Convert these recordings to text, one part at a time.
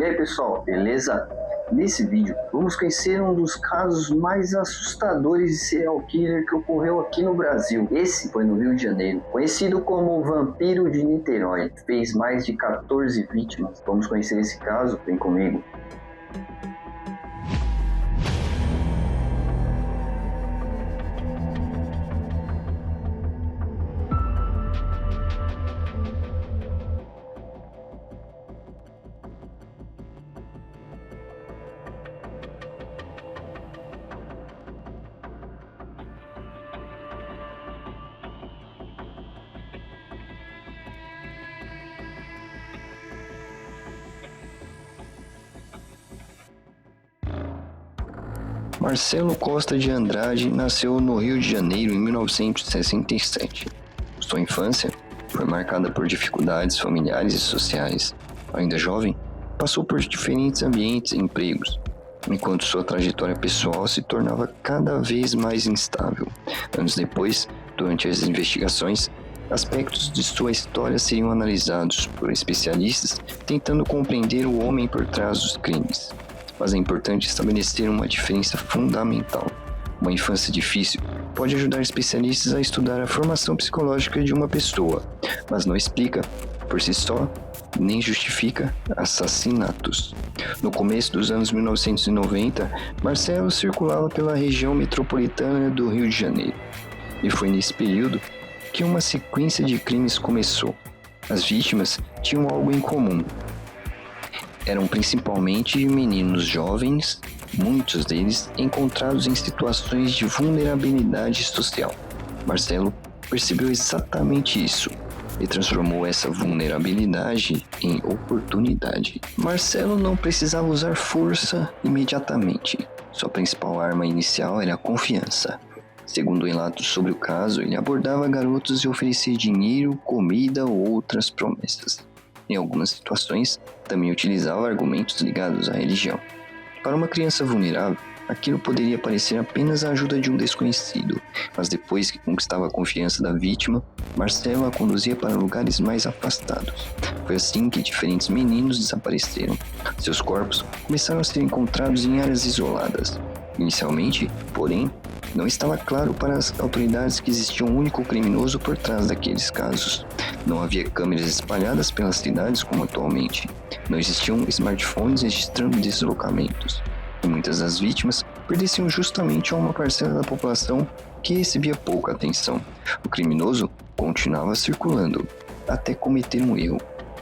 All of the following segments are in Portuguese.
E aí pessoal, beleza? Nesse vídeo vamos conhecer um dos casos mais assustadores de serial killer que ocorreu aqui no Brasil. Esse foi no Rio de Janeiro, conhecido como o Vampiro de Niterói. Fez mais de 14 vítimas. Vamos conhecer esse caso? Vem comigo. Marcelo Costa de Andrade nasceu no Rio de Janeiro em 1967. Sua infância foi marcada por dificuldades familiares e sociais. Ainda jovem, passou por diferentes ambientes e empregos, enquanto sua trajetória pessoal se tornava cada vez mais instável. Anos depois, durante as investigações, aspectos de sua história seriam analisados por especialistas tentando compreender o homem por trás dos crimes. Mas é importante estabelecer uma diferença fundamental. Uma infância difícil pode ajudar especialistas a estudar a formação psicológica de uma pessoa, mas não explica, por si só, nem justifica assassinatos. No começo dos anos 1990, Marcelo circulava pela região metropolitana do Rio de Janeiro. E foi nesse período que uma sequência de crimes começou. As vítimas tinham algo em comum. Eram principalmente meninos jovens, muitos deles encontrados em situações de vulnerabilidade social. Marcelo percebeu exatamente isso e transformou essa vulnerabilidade em oportunidade. Marcelo não precisava usar força imediatamente. Sua principal arma inicial era a confiança. Segundo relatos sobre o caso, ele abordava garotos e oferecia dinheiro, comida ou outras promessas. Em algumas situações, também utilizava argumentos ligados à religião. Para uma criança vulnerável, aquilo poderia parecer apenas a ajuda de um desconhecido, mas depois que conquistava a confiança da vítima, Marcelo a conduzia para lugares mais afastados. Foi assim que diferentes meninos desapareceram. Seus corpos começaram a ser encontrados em áreas isoladas. Inicialmente, porém, não estava claro para as autoridades que existia um único criminoso por trás daqueles casos. Não havia câmeras espalhadas pelas cidades como atualmente. Não existiam smartphones registrando deslocamentos. E muitas das vítimas pertenciam justamente a uma parcela da população que recebia pouca atenção. O criminoso continuava circulando, até cometer um erro.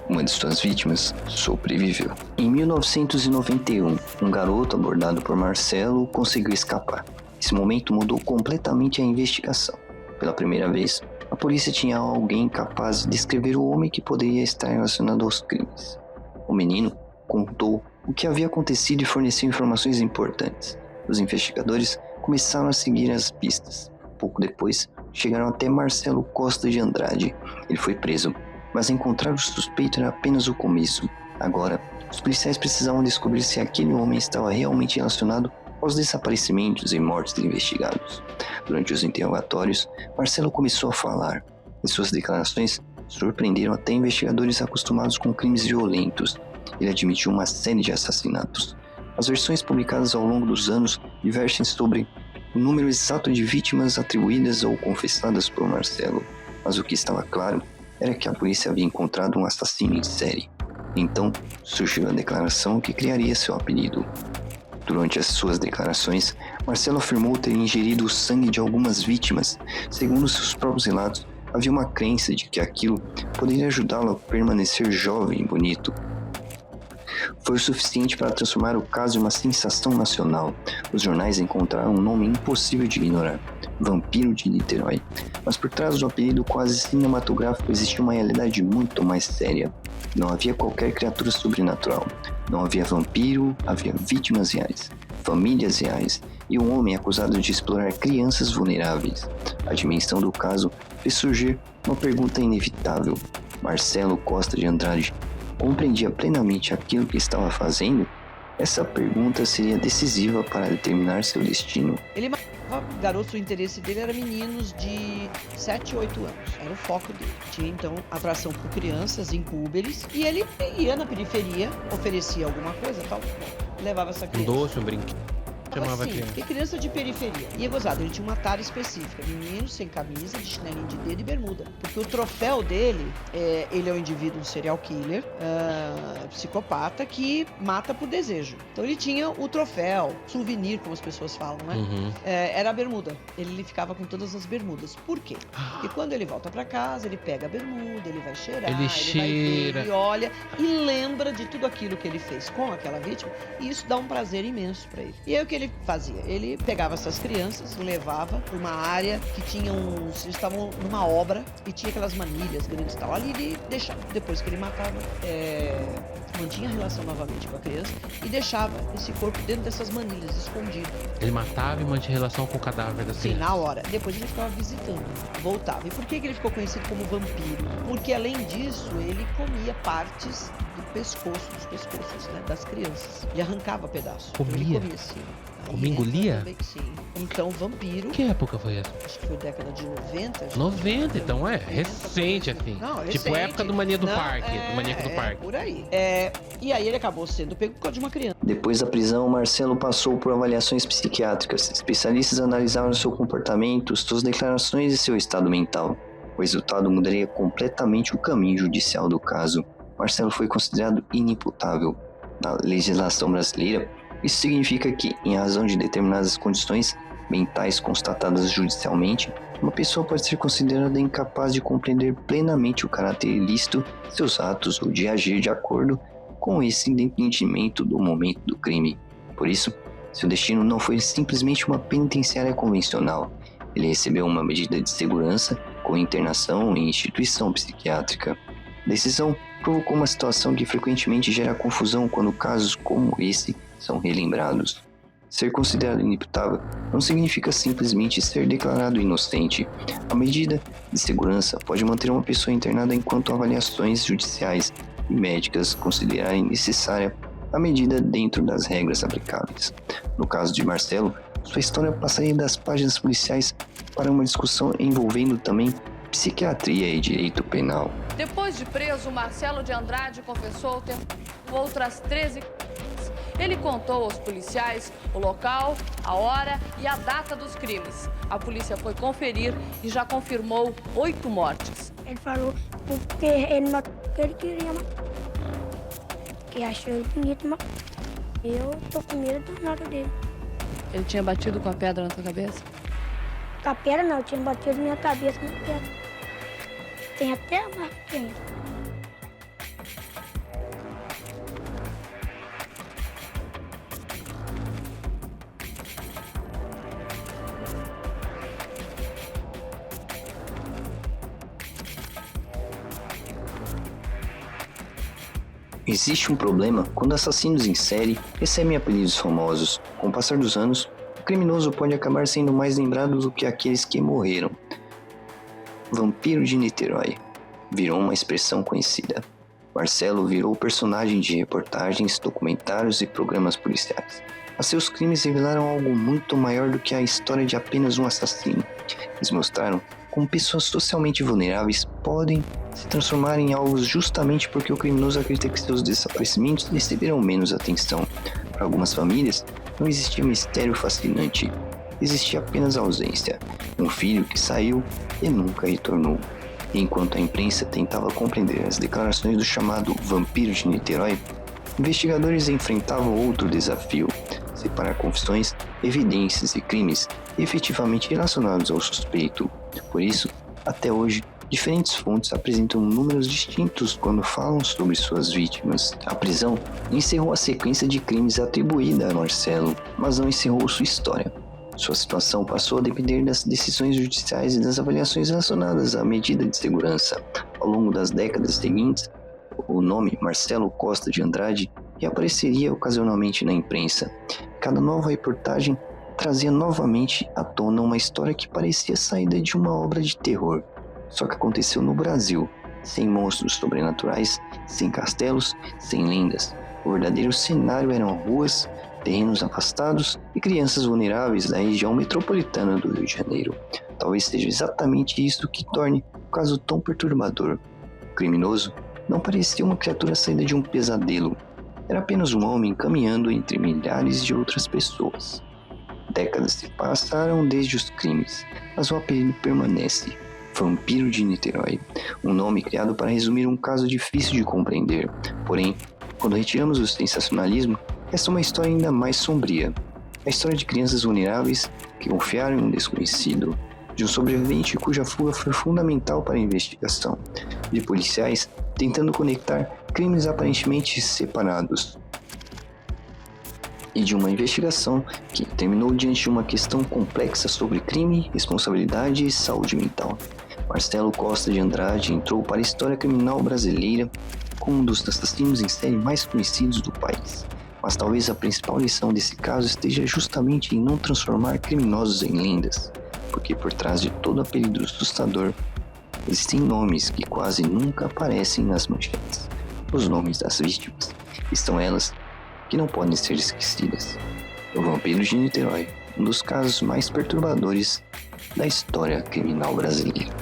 Uma de suas vítimas sobreviveu. Em 1991, um garoto abordado por Marcelo conseguiu escapar. Esse momento mudou completamente a investigação. Pela primeira vez, a polícia tinha alguém capaz de descrever o homem que poderia estar relacionado aos crimes. O menino contou o que havia acontecido e forneceu informações importantes. Os investigadores começaram a seguir as pistas. Pouco depois, chegaram até Marcelo Costa de Andrade. Ele foi preso, mas encontrar o suspeito era apenas o começo. Agora, os policiais precisavam descobrir se aquele homem estava realmente relacionado aos desaparecimentos e mortes de investigados. Durante os interrogatórios, Marcelo começou a falar, e suas declarações surpreenderam até investigadores acostumados com crimes violentos. Ele admitiu uma série de assassinatos. As versões publicadas ao longo dos anos divergem sobre o número exato de vítimas atribuídas ou confessadas por Marcelo, mas o que estava claro era que a polícia havia encontrado um assassino em série. Então, surgiu a declaração que criaria seu apelido. Durante as suas declarações, Marcelo afirmou ter ingerido o sangue de algumas vítimas. Segundo seus próprios relatos, havia uma crença de que aquilo poderia ajudá-lo a permanecer jovem e bonito. Foi o suficiente para transformar o caso em uma sensação nacional. Os jornais encontraram um nome impossível de ignorar: Vampiro de Niterói. Mas por trás do apelido quase cinematográfico existia uma realidade muito mais séria. Não havia qualquer criatura sobrenatural. Não havia vampiro, havia vítimas reais, famílias reais e um homem acusado de explorar crianças vulneráveis. A dimensão do caso fez surgir uma pergunta inevitável. Marcelo Costa de Andrade compreendia plenamente aquilo que estava fazendo? Essa pergunta seria decisiva para determinar seu destino. Ele matava garotos, o interesse dele era meninos de 7, 8 anos. Era o foco dele. Tinha, então, atração por crianças em púberes. E ele ia na periferia, oferecia alguma coisa, tal, levava essa criança. Um doce, um brinquedo. Chamava assim, porque criança de periferia. E é gozado, ele tinha uma tara específica. Menino sem camisa, de chinelinho de dedo e bermuda. Porque o troféu dele, ele é um indivíduo, um serial killer, psicopata, que mata por desejo. Então ele tinha o troféu, souvenir, como as pessoas falam, né? Uhum. Era a bermuda. Ele ficava com todas as bermudas. Por quê? Porque quando ele volta pra casa, ele pega a bermuda, ele vai cheirar, Ele cheira, vai ver, ele olha e lembra de tudo aquilo que ele fez com aquela vítima. E isso dá um prazer imenso pra ele. E aí o que ele fazia? Ele pegava essas crianças, levava para uma área que tinha eles estavam numa obra e tinha aquelas manilhas grandes e tal. Ali ele deixava, depois que ele matava, mantinha a relação novamente com a criança e deixava esse corpo dentro dessas manilhas, escondido. Ele matava e mantinha relação com o cadáver da criança. Sim, na hora. Depois ele ficava visitando, voltava. E por que ele ficou conhecido como vampiro? Porque além disso, ele comia partes do pescoço, dos pescoços, né, das crianças. Ele arrancava pedaços. Comia? Então, ele comia, sim. Comia, engolia? Também, sim. Então, vampiro. Que época foi essa? Acho que foi década de 90. 90, então recente, assim. Não, Tipo, recente. época do Mania do Não, Parque, do Maníaco do Parque. Por aí. E aí ele acabou sendo pego por causa de uma criança. Depois da prisão, Marcelo passou por avaliações psiquiátricas. Especialistas analisaram seu comportamento, suas declarações e seu estado mental. O resultado mudaria completamente o caminho judicial do caso. Marcelo foi considerado inimputável. Na legislação brasileira, isso significa que, em razão de determinadas condições mentais constatadas judicialmente, uma pessoa pode ser considerada incapaz de compreender plenamente o caráter ilícito de seus atos ou de agir de acordo com esse entendimento do momento do crime. Por isso, seu destino não foi simplesmente uma penitenciária convencional. Ele recebeu uma medida de segurança com internação em instituição psiquiátrica. A decisão provocou uma situação que frequentemente gera confusão quando casos como esse são relembrados. Ser considerado inimputável não significa simplesmente ser declarado inocente. A medida de segurança pode manter uma pessoa internada enquanto avaliações judiciais e médicas considerarem necessária a medida dentro das regras aplicáveis. No caso de Marcelo, sua história passaria das páginas policiais para uma discussão envolvendo também psiquiatria e direito penal. Depois de preso, Marcelo de Andrade confessou ter outras 13. Ele contou aos policiais o local, a hora e a data dos crimes. A polícia foi conferir e já confirmou 8 mortes. Ele falou porque ele matou porque ele queria matar. Que achou ele bonito, mas eu tô com medo do nada dele. Ele tinha batido com a pedra na tua cabeça? Com a pedra não, tinha batido na minha cabeça com a pedra. Tem até a marca ainda. Existe um problema quando assassinos em série recebem apelidos famosos. Com o passar dos anos, o criminoso pode acabar sendo mais lembrado do que aqueles que morreram. Vampiro de Niterói virou uma expressão conhecida. Marcelo virou personagem de reportagens, documentários e programas policiais. Mas seus crimes revelaram algo muito maior do que a história de apenas um assassino. Eles mostraram como pessoas socialmente vulneráveis podem se transformar em alvos justamente porque o criminoso acredita que seus desaparecimentos receberão menos atenção. Para algumas famílias, não existia mistério fascinante. Existia apenas ausência. Um filho que saiu e nunca retornou. E enquanto a imprensa tentava compreender as declarações do chamado Vampiro de Niterói, investigadores enfrentavam outro desafio: separar confissões, evidências e crimes efetivamente relacionados ao suspeito. Por isso, até hoje, diferentes fontes apresentam números distintos quando falam sobre suas vítimas. A prisão encerrou a sequência de crimes atribuída a Marcelo, mas não encerrou sua história. Sua situação passou a depender das decisões judiciais e das avaliações relacionadas à medida de segurança. Ao longo das décadas seguintes, o nome Marcelo Costa de Andrade reapareceria ocasionalmente na imprensa. Cada nova reportagem trazia novamente à tona uma história que parecia saída de uma obra de terror. Só que aconteceu no Brasil, sem monstros sobrenaturais, sem castelos, sem lendas. O verdadeiro cenário eram ruas, terrenos afastados e crianças vulneráveis da região metropolitana do Rio de Janeiro. Talvez seja exatamente isso que torne o caso tão perturbador. O criminoso não parecia uma criatura saída de um pesadelo. Era apenas um homem caminhando entre milhares de outras pessoas. Décadas se passaram desde os crimes, mas o apelido permanece. Vampiro de Niterói, um nome criado para resumir um caso difícil de compreender. Porém, quando retiramos o sensacionalismo, esta é uma história ainda mais sombria. A história de crianças vulneráveis que confiaram em um desconhecido, de um sobrevivente cuja fuga foi fundamental para a investigação, de policiais tentando conectar crimes aparentemente separados, e de uma investigação que terminou diante de uma questão complexa sobre crime, responsabilidade e saúde mental. Marcelo Costa de Andrade entrou para a história criminal brasileira como um dos assassinos em série mais conhecidos do país. Mas talvez a principal lição desse caso esteja justamente em não transformar criminosos em lendas, porque por trás de todo apelido assustador, existem nomes que quase nunca aparecem nas manchetes. Os nomes das vítimas. Estão elas que não podem ser esquecidas. O Vampiro de Niterói, um dos casos mais perturbadores da história criminal brasileira.